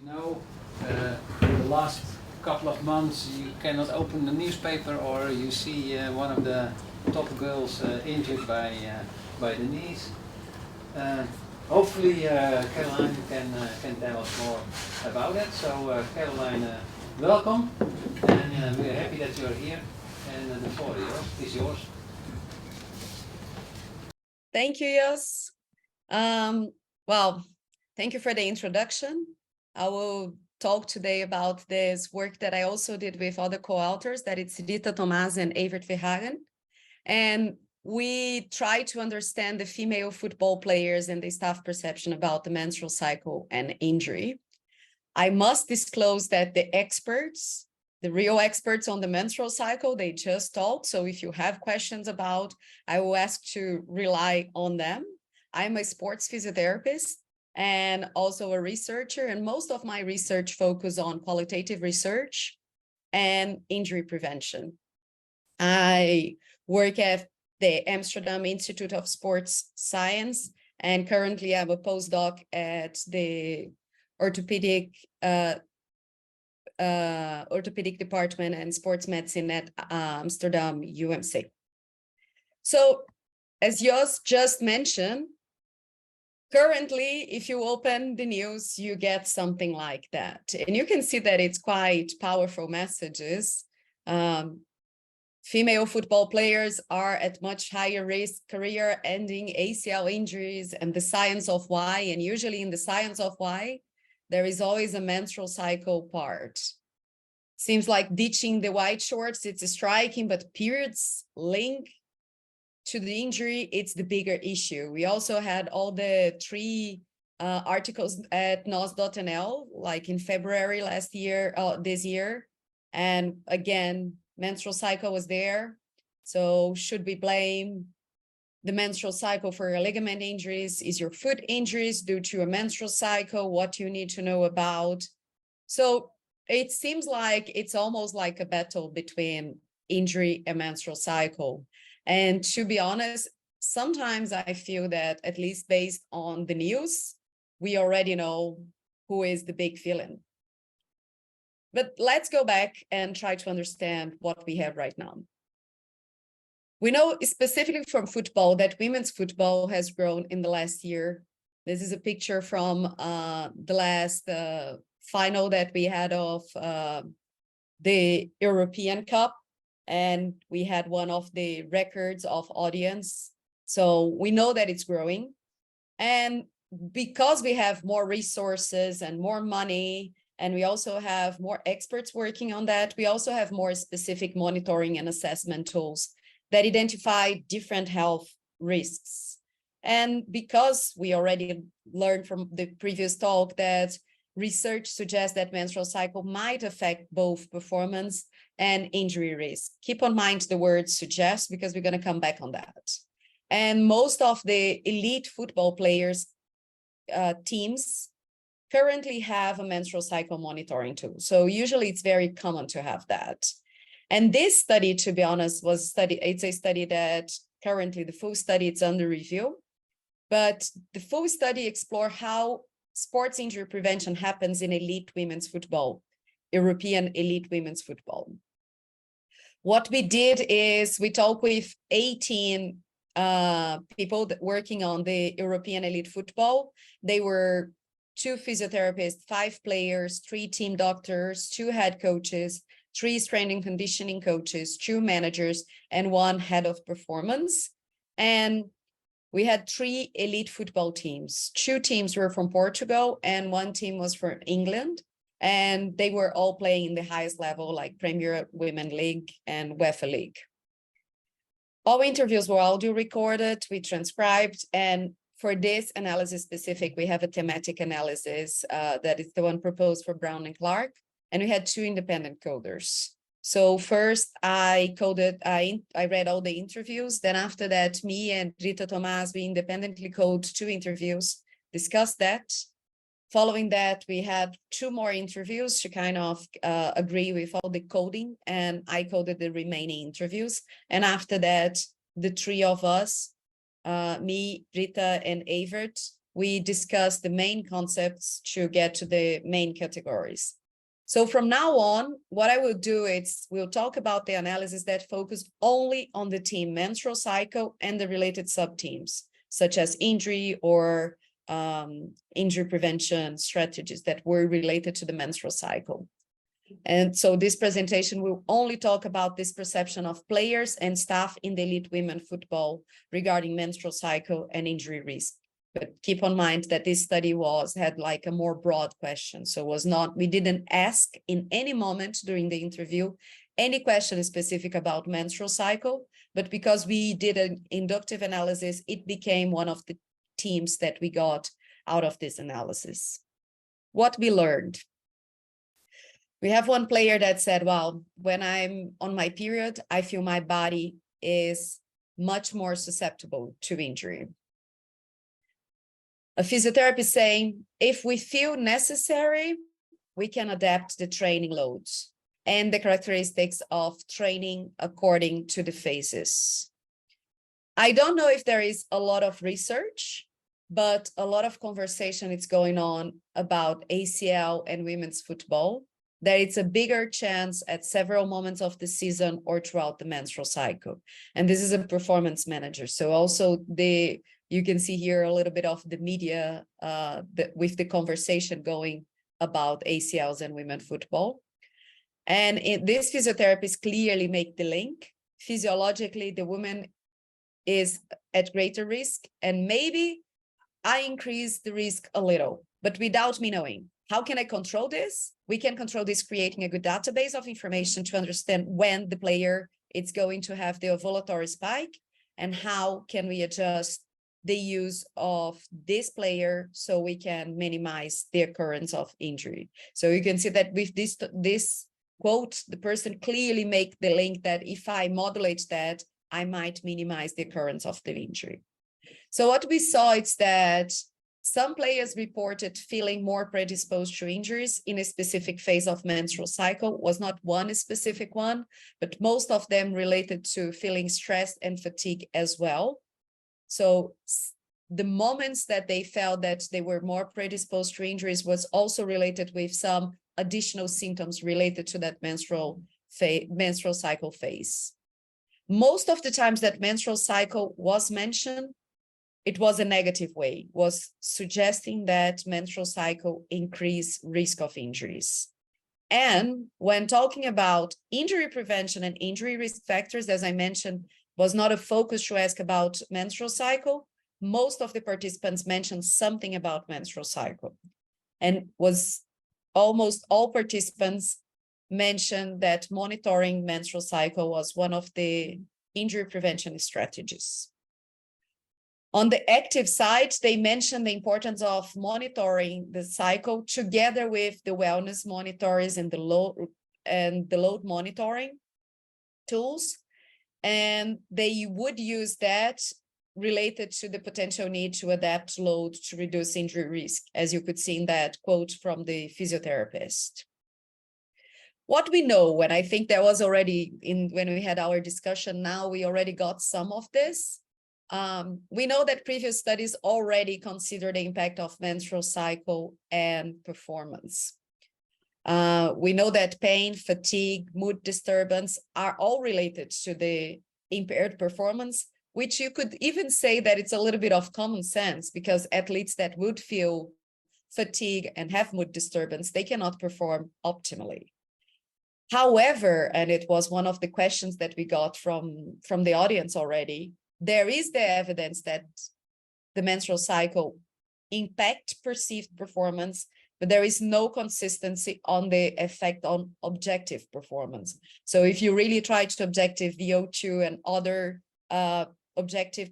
You know, in the last couple of months you cannot open the newspaper or you see one of the top girls injured by the knees. Hopefully Caroline can tell us more about it. So Caroline, welcome, and we're happy that you're here, and the floor is yours. Thank you, Jos. Well, thank you for the introduction. I will talk today about this work that I also did with other co-authors, that it's Rita Tomás and Evert Verhagen. And we try to understand the female football players and the staff perception about the menstrual cycle and injury. I must disclose that the experts, the real experts on the menstrual cycle, they just talk. So if you have questions about, I will ask to rely on them. I'm a sports physiotherapist and also a researcher, and most of my research focus on qualitative research and injury prevention. I work at the Amsterdam Institute of Sports Science, and currently I'm a postdoc at the orthopedic department and sports medicine at Amsterdam UMC. So as Jos just mentioned, currently, if you open the news, you get something like that. And you can see that it's quite powerful messages. Female football players are at much higher risk, career-ending ACL injuries, and the science of why. And usually in the science of why, there is always a menstrual cycle part. Seems like ditching the white shorts, it's striking, but periods link to the injury, it's the bigger issue. We also had all the 3 articles at nos.nl, like in February this year. And again, menstrual cycle was there. So should we blame the menstrual cycle for your ligament injuries? Is your foot injuries due to a menstrual cycle? What you need to know about? So it seems like it's almost like a battle between injury and menstrual cycle. And to be honest, sometimes I feel that, at least based on the news, we already know who is the big villain. But let's go back and try to understand what we have right now. We know specifically from football that women's football has grown in the last year. This is a picture from the last final that we had of the European Cup. And we had one of the records of audience. So we know that it's growing. And because we have more resources and more money, and we also have more experts working on that, we also have more specific monitoring and assessment tools that identify different health risks. And because we already learned from the previous talk that research suggests that menstrual cycle might affect both performance and injury risk. Keep in mind the word suggest, because we're going to come back on that. And most of the elite football players teams currently have a menstrual cycle monitoring tool. So usually it's very common to have that. And this study, to be honest, it's a study that currently the full study, it's under review, but the full study explore how sports injury prevention happens in elite women's football, European elite women's football. What we did is we talked with 18 people working on the European elite football. They were 2 physiotherapists, 5 players, 3 team doctors, 2 head coaches, 3 strength and conditioning coaches, 2 managers, and 1 head of performance. And we had 3 elite football teams. 2 teams were from Portugal and 1 team was from England. And they were all playing in the highest level, like Premier Women League and UEFA League. All interviews were audio recorded, we transcribed, and for this analysis specific, we have a thematic analysis that is the one proposed for Brown and Clark, and we had 2 independent coders. So first I read all the interviews. Then after that, me and Rita Tomás, we independently coded 2 interviews, discussed that. Following that, we had 2 more interviews to kind of agree with all the coding, and I coded the remaining interviews. And after that, the 3 of us, me, Rita, and Evert, we discuss the main concepts to get to the main categories. So from now on, what I will do is we'll talk about the analysis that focus only on the theme menstrual cycle and the related sub-themes, such as injury or injury prevention strategies that were related to the menstrual cycle. And so this presentation will only talk about this perception of players and staff in the elite women football regarding menstrual cycle and injury risk. But keep in mind that this study had like a more broad question. So we didn't ask in any moment during the interview any question specific about menstrual cycle, but because we did an inductive analysis, it became one of the themes that we got out of this analysis. What we learned. We have one player that said, well, when I'm on my period, I feel my body is much more susceptible to injury. A physiotherapist saying, if we feel necessary, we can adapt the training loads and the characteristics of training according to the phases. I don't know if there is a lot of research, but a lot of conversation is going on about ACL and women's football, that it's a bigger chance at several moments of the season or throughout the menstrual cycle. And this is a performance manager. So also you can see here a little bit of the media with the conversation going about ACLs and women football. And this physiotherapist clearly make the link. Physiologically, the woman is at greater risk, and maybe I increase the risk a little, but without me knowing. How can I control this? We can control this creating a good database of information to understand when the player is going to have the ovulatory spike, and how can we adjust the use of this player so we can minimize the occurrence of injury. So you can see that with this quote, the person clearly make the link that if I modulate that, I might minimize the occurrence of the injury. So what we saw is that some players reported feeling more predisposed to injuries in a specific phase of menstrual cycle. Was not one specific one, but most of them related to feeling stressed and fatigue as well. So the moments that they felt that they were more predisposed to injuries was also related with some additional symptoms related to that menstrual cycle phase. Most of the times that menstrual cycle was mentioned, it was a negative way, was suggesting that menstrual cycle increase risk of injuries. And when talking about injury prevention and injury risk factors, as I mentioned, was not a focus to ask about menstrual cycle. Most of the participants mentioned something about menstrual cycle, and was almost all participants mentioned that monitoring menstrual cycle was one of the injury prevention strategies. On the active side, they mentioned the importance of monitoring the cycle together with the wellness monitors and the load monitoring tools. And they would use that related to the potential need to adapt load to reduce injury risk, as you could see in that quote from the physiotherapist. What we know, and I think that was already when we had our discussion, now we already got some of this. We know that previous studies already consider the impact of menstrual cycle and performance. We know that pain, fatigue, mood disturbance are all related to the impaired performance, which you could even say that it's a little bit of common sense, because athletes that would feel fatigue and have mood disturbance, they cannot perform optimally. However, and it was one of the questions that we got from the audience already, there is the evidence that the menstrual cycle impact perceived performance, but there is no consistency on the effect on objective performance. So if you really try to objective VO2 and other objective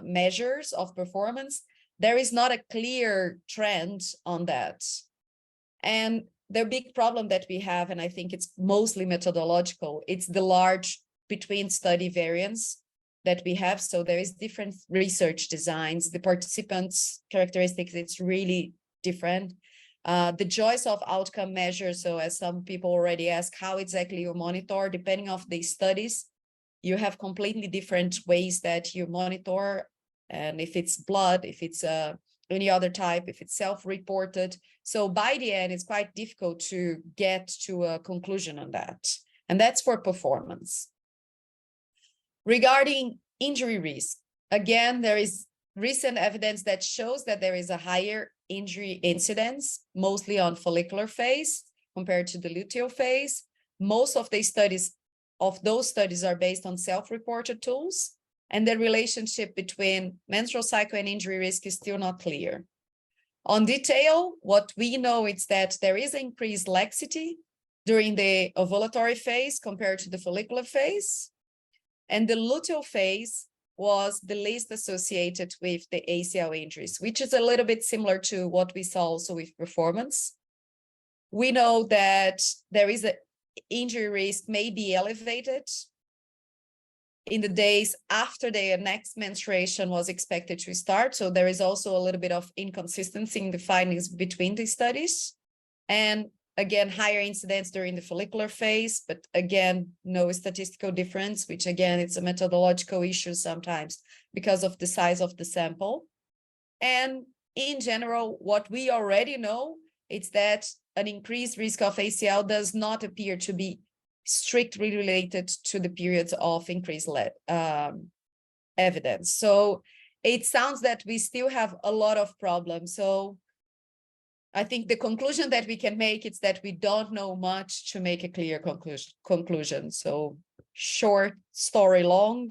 measures of performance, there is not a clear trend on that. And the big problem that we have, and I think it's mostly methodological, it's the large between study variance that we have. So there is different research designs, the participants' characteristics, it's really different. The choice of outcome measures, so as some people already ask, how exactly you monitor, depending on the studies, you have completely different ways that you monitor. And if it's blood, if it's any other type, if it's self-reported. So by the end, it's quite difficult to get to a conclusion on that. And that's for performance. Regarding injury risk, again, there is recent evidence that shows that there is a higher injury incidence, mostly on follicular phase compared to the luteal phase. Most of the studies of those studies are based on self-reported tools, and the relationship between menstrual cycle and injury risk is still not clear. On detail, what we know is that there is increased laxity during the ovulatory phase compared to the follicular phase, and the luteal phase was the least associated with the ACL injuries, which is a little bit similar to what we saw also with performance. We know that there is an injury risk may be elevated in the days after their next menstruation was expected to start. So there is also a little bit of inconsistency in the findings between the studies. And again, higher incidence during the follicular phase, but again, no statistical difference, which again, it's a methodological issue sometimes because of the size of the sample. And in general, what we already know is that an increased risk of ACL does not appear to be strictly related to the periods of increased evidence. So it sounds that we still have a lot of problems. So I think the conclusion that we can make is that we don't know much to make a clear conclusion. So short story long,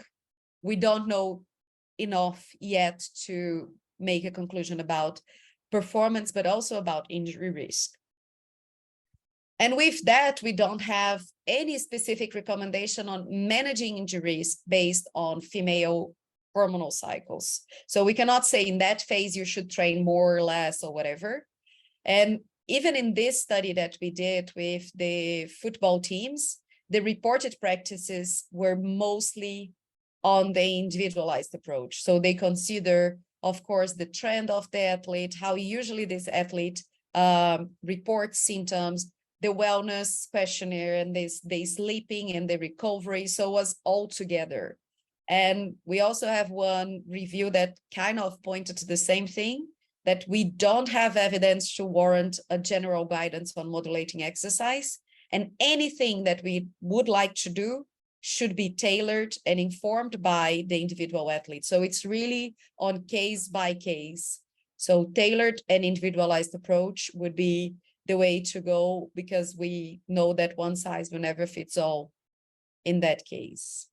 we don't know enough yet to make a conclusion about performance, but also about injury risk. And with that, we don't have any specific recommendation on managing injuries based on female hormonal cycles. So we cannot say in that phase you should train more or less or whatever. And even in this study that we did with the football teams, the reported practices were mostly on the individualized approach. So they consider, of course, the trend of the athlete, how usually this athlete reports symptoms, the wellness questionnaire, and they sleeping and the recovery. So it was all together. And we also have one review that kind of pointed to the same thing, that we don't have evidence to warrant a general guidance on modulating exercise. And anything that we would like to do should be tailored and informed by the individual athlete. So it's really on case by case. So tailored and individualized approach would be the way to go, because we know that one size will never fits all in that case.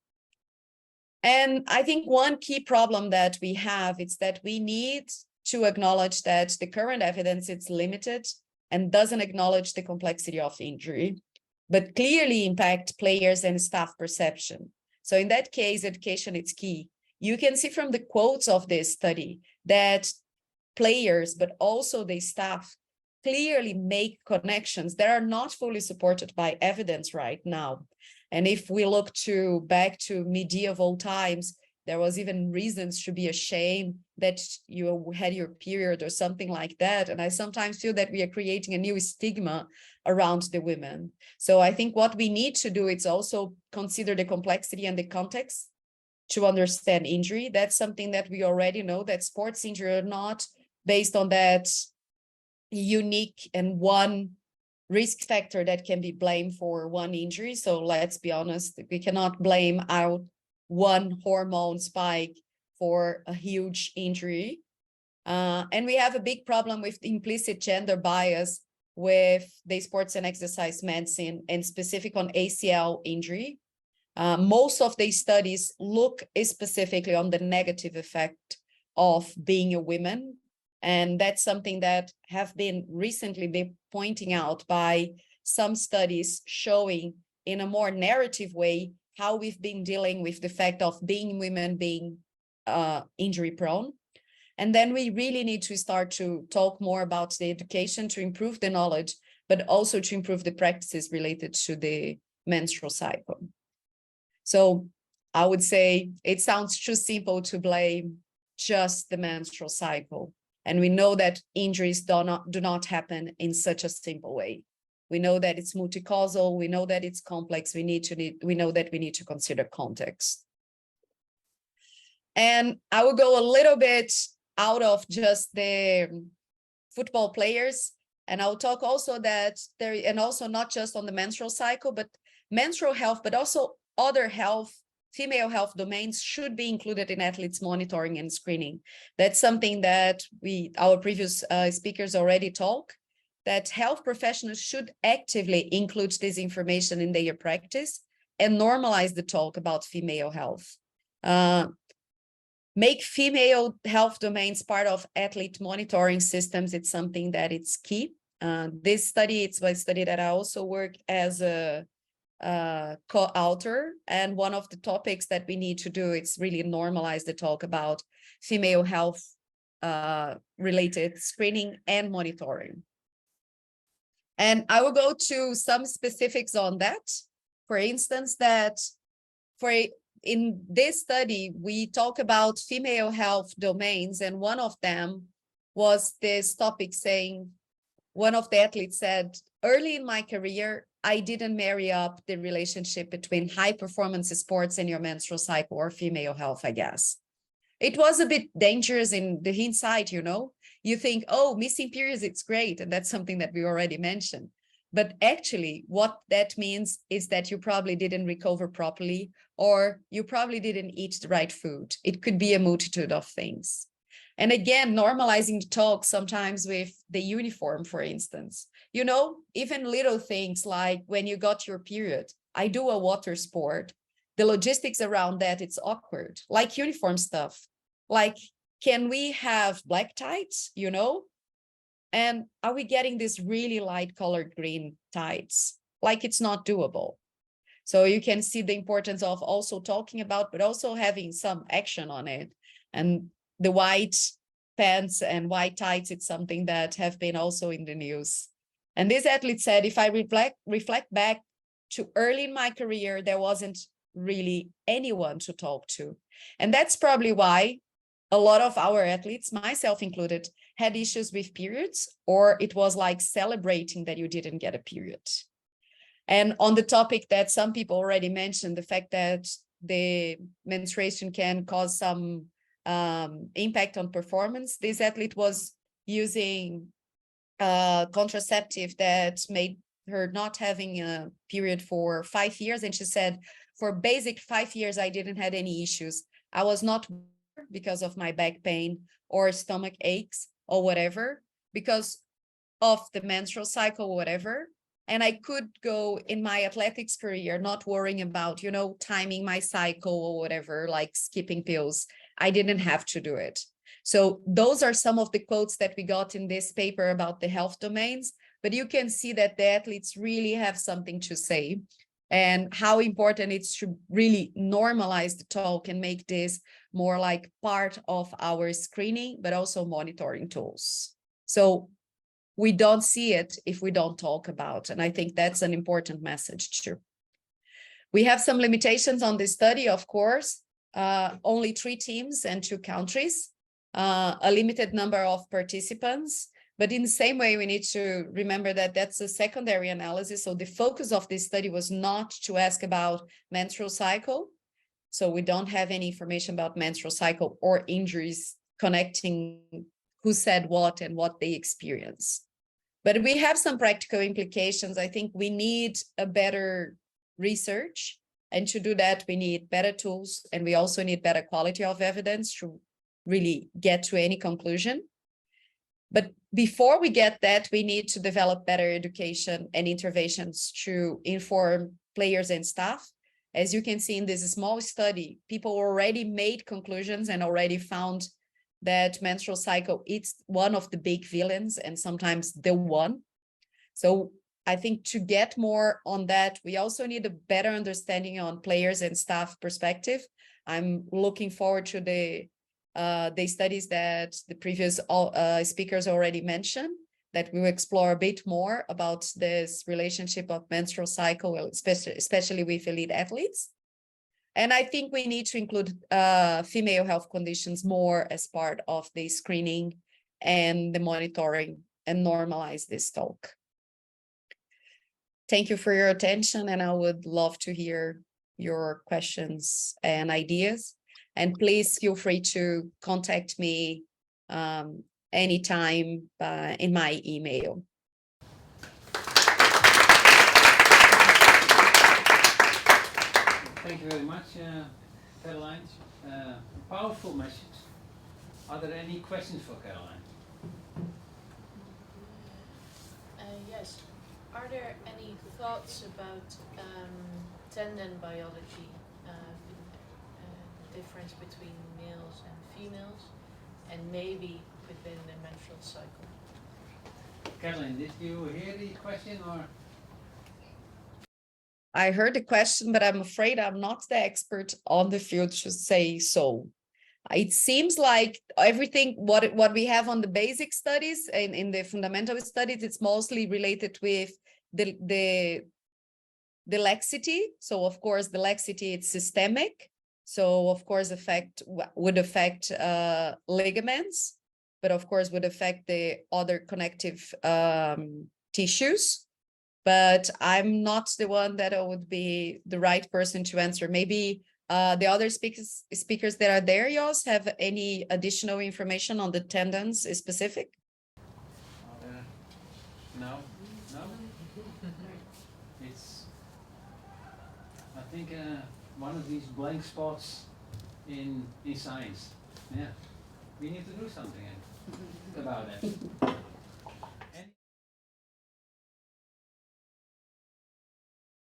And I think one key problem that we have is that we need to acknowledge that the current evidence is limited and doesn't acknowledge the complexity of injury, but clearly impact players and staff perception. So in that case, education is key. You can see from the quotes of this study that players, but also the staff, clearly make connections that are not fully supported by evidence right now. And if we look back to medieval times, there was even reasons to be ashamed that you had your period or something like that. And I sometimes feel that we are creating a new stigma around the women. So I think what we need to do is also consider the complexity and the context to understand injury. That's something that we already know, that sports injury are not based on that unique and one risk factor that can be blamed for one injury. So let's be honest, we cannot blame out one hormone spike for a huge injury. And we have a big problem with implicit gender bias with the sports and exercise medicine, and specific on ACL injury. Most of the studies look specifically on the negative effect of being a woman. And that's something that have been recently pointing out by some studies showing in a more narrative way how we've been dealing with the fact of being women being injury prone. And then we really need to start to talk more about the education to improve the knowledge, but also to improve the practices related to the menstrual cycle. So I would say it sounds too simple to blame just the menstrual cycle. And we know that injuries do not happen in such a simple way. We know that it's multi-causal. We know that it's complex. We know that we need to consider context. And I will go a little bit out of just the football players. And I'll talk also that there, and also not just on the menstrual cycle, but menstrual health, but also other health, female health domains should be included in athletes monitoring and screening. That's something that our previous speakers already talk, that health professionals should actively include this information in their practice and normalize the talk about female health. Make female health domains part of athlete monitoring systems. It's something that it's key. This study, it's a study that I also work as a co-author. And one of the topics that we need to do is really normalize the talk about female health related screening and monitoring. And I will go to some specifics on that. For instance, that in this study, we talk about female health domains, and one of them was this topic saying, one of the athletes said, early in my career, I didn't marry up the relationship between high performance sports and your menstrual cycle or female health, I guess. It was a bit dangerous in the hindsight, you know. You think, oh, missing periods, it's great. And that's something that we already mentioned. But actually, what that means is that you probably didn't recover properly, or you probably didn't eat the right food. It could be a multitude of things. And again, normalizing the talk sometimes with the uniform, for instance. You know, even little things like when you got your period. I do a water sport. The logistics around that, it's awkward. Like uniform stuff. Like, can we have black tights, you know? And are we getting this really light colored green tights? Like, it's not doable. So you can see the importance of also talking about, but also having some action on it. And the white pants and white tights, it's something that have been also in the news. And this athlete said, if I reflect back to early in my career, there wasn't really anyone to talk to. And that's probably why a lot of our athletes, myself included, had issues with periods, or it was like celebrating that you didn't get a period. And on the topic that some people already mentioned, the fact that the menstruation can cause some impact on performance, this athlete was using contraceptive that made her not having a period for 5 years. And she said, for basic 5 years, I didn't have any issues. I was not because of my back pain or stomach aches or whatever, because of the menstrual cycle or whatever. And I could go in my athletics career not worrying about, you know, timing my cycle or whatever, like skipping pills. I didn't have to do it. So those are some of the quotes that we got in this paper about the health domains, but you can see that the athletes really have something to say and how important it's to really normalize the talk and make this more like part of our screening, but also monitoring tools. So we don't see it if we don't talk about, and I think that's an important message too. We have some limitations on this study, of course, only 3 teams and 2 countries, a limited number of participants, but in the same way, we need to remember that that's a secondary analysis. So the focus of this study was not to ask about menstrual cycle. So we don't have any information about menstrual cycle or injuries connecting who said what and what they experience. But we have some practical implications. I think we need a better research. And to do that, we need better tools. And we also need better quality of evidence to really get to any conclusion. But before we get that, we need to develop better education and interventions to inform players and staff. As you can see in this small study, people already made conclusions and already found that menstrual cycle, it's one of the big villains and sometimes the one. So I think to get more on that, we also need a better understanding on players and staff perspective. I'm looking forward to the studies that the previous speakers already mentioned, that we will explore a bit more about this relationship of menstrual cycle, especially with elite athletes. And I think we need to include female health conditions more as part of the screening and the monitoring and normalize this talk. Thank you for your attention, and I would love to hear your questions and ideas. And please feel free to contact me anytime in my email. Thank you very much, Caroline. Powerful message. Are there any questions for Caroline? Yes. Are there any thoughts about tendon biology, difference between males and females, and maybe within the menstrual cycle? Caroline, did you hear the question or? I heard the question, but I'm afraid I'm not the expert on the field to say so. It seems like everything what we have on the basic studies and in the fundamental studies, it's mostly related with the laxity. So of course the laxity it's systemic. So of course would affect ligaments, but of course would affect the other connective tissues. But I'm not the one that would be the right person to answer. Maybe the other speakers that are there, Jos, have any additional information on the tendons specific? No. It's, I think, one of these blank spots in science. Yeah, we need to do something about it.